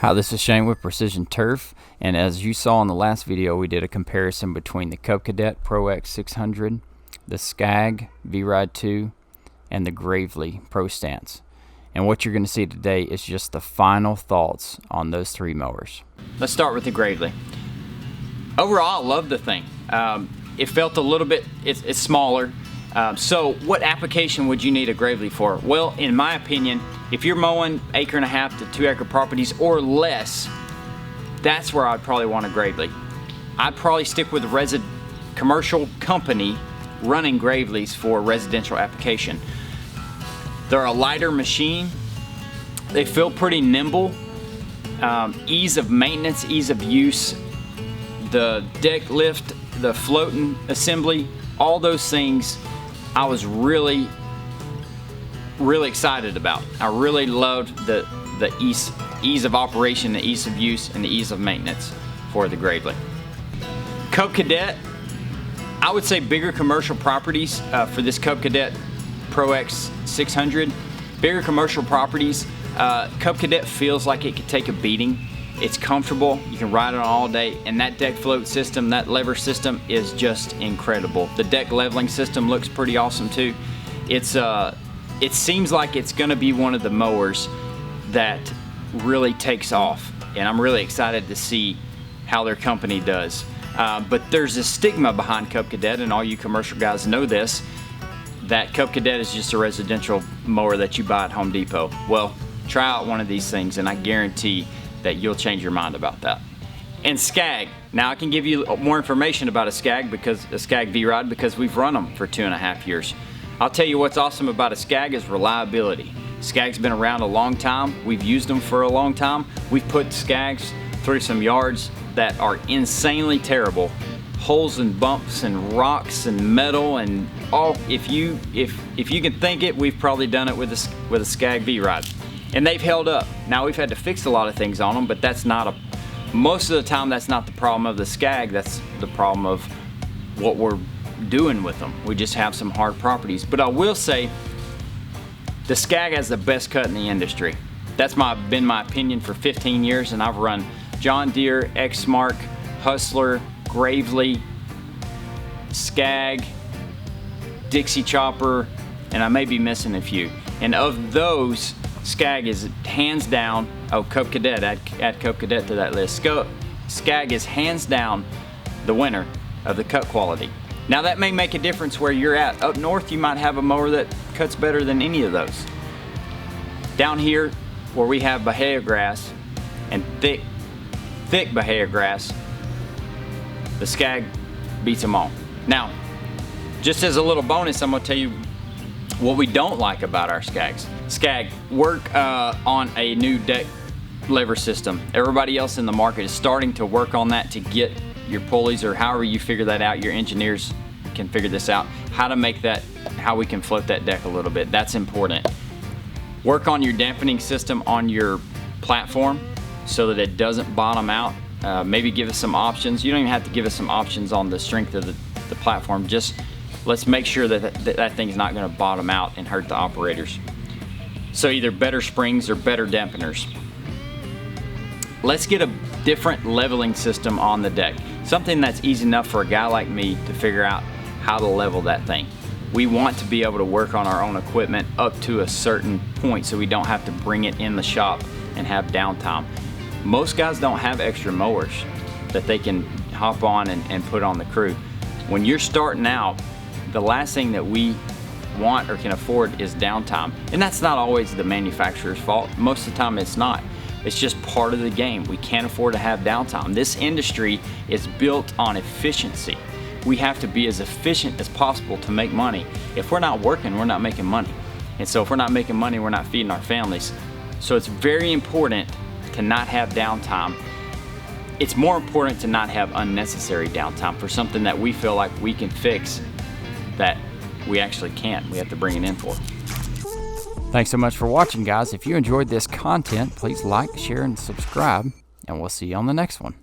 Hi, this is Shane with Precision Turf, and as you saw in the last video, we did a comparison between the Cub Cadet Pro X 600, the Scag V-Ride 2, and the Gravely Pro Stance. And what you're going to see today is just the final thoughts on those three mowers. Let's start with the Gravely. Overall, I love the thing. It felt a little bit, it's smaller. So what application would you need a Gravely for? Well, in my opinion, if you're mowing 1.5 to 2 acre properties or less, that's where I'd probably want a Gravely. I'd probably stick with a commercial company running Gravely's for residential application. They're a lighter machine. They feel pretty nimble. Ease of maintenance, ease of use, the deck lift, the floating assembly, all those things I was really excited about. I really loved the ease of operation, the ease of use, and the ease of maintenance for the Gravely. Cub Cadet, I would say bigger commercial properties for this Cub Cadet Pro X 600. Bigger commercial properties, Cub Cadet feels like it could take a beating. It's comfortable, you can ride it all day, and that deck float system, that lever system is just incredible. The deck leveling system looks pretty awesome too. It seems like it's gonna be one of the mowers that really takes off, and I'm really excited to see how their company does. But there's a stigma behind Cub Cadet, and all you commercial guys know this, that Cub Cadet is just a residential mower that you buy at Home Depot. Well, try out one of these things and I guarantee that you'll change your mind about that. And Scag, now I can give you more information about a Scag V-Ride because we've run them for 2.5 years. I'll tell you what's awesome about a Scag is reliability. Scag's been around a long time. We've used them for a long time. We've put Scags through some yards that are insanely terrible. Holes and bumps and rocks and metal and all. If you can think it, we've probably done it with a Scag V-Ride. And they've held up. Now we've had to fix a lot of things on them, but most of the time that's not the problem of the Scag, that's the problem of what we're doing with them. We just have some hard properties. But I will say, the Scag has the best cut in the industry. That's been my opinion for 15 years, and I've run John Deere, Exmark, Hustler, Gravely, Scag, Dixie Chopper, and I may be missing a few. And of those, Scag is hands down, Cub Cadet, add Cub Cadet to that list. Scag is hands down the winner of the cut quality. Now that may make a difference where you're at. Up north you might have a mower that cuts better than any of those. Down here where we have Bahia grass and thick Bahia grass, the Scag beats them all. Now, just as a little bonus, I'm gonna tell you what we don't like about our Scags. Scag, work on a new deck lever system. Everybody else in the market is starting to work on that to get your pulleys, or however you figure that out, your engineers can figure this out, how to make that, how we can float that deck a little bit. That's important. Work on your dampening system on your platform so that it doesn't bottom out. Maybe give us some options. You don't even have to give us some options on the strength of the platform. Just let's make sure that thing's not going to bottom out and hurt the operators. So either better springs or better dampeners. Let's get a different leveling system on the deck. Something that's easy enough for a guy like me to figure out how to level that thing. We want to be able to work on our own equipment up to a certain point so we don't have to bring it in the shop and have downtime. Most guys don't have extra mowers that they can hop on and put on the crew. When you're starting out, the last thing that we want or can afford is downtime. And that's not always the manufacturer's fault. Most of the time it's not. It's just part of the game. We can't afford to have downtime. This industry is built on efficiency. We have to be as efficient as possible to make money. If we're not working, we're not making money. And so if we're not making money, we're not feeding our families. So it's very important to not have downtime. It's more important to not have unnecessary downtime for something that we feel like we can fix that we actually can't. We have to bring it in for. Thanks so much for watching, guys. If you enjoyed this content, please like, share, and subscribe, and we'll see you on the next one.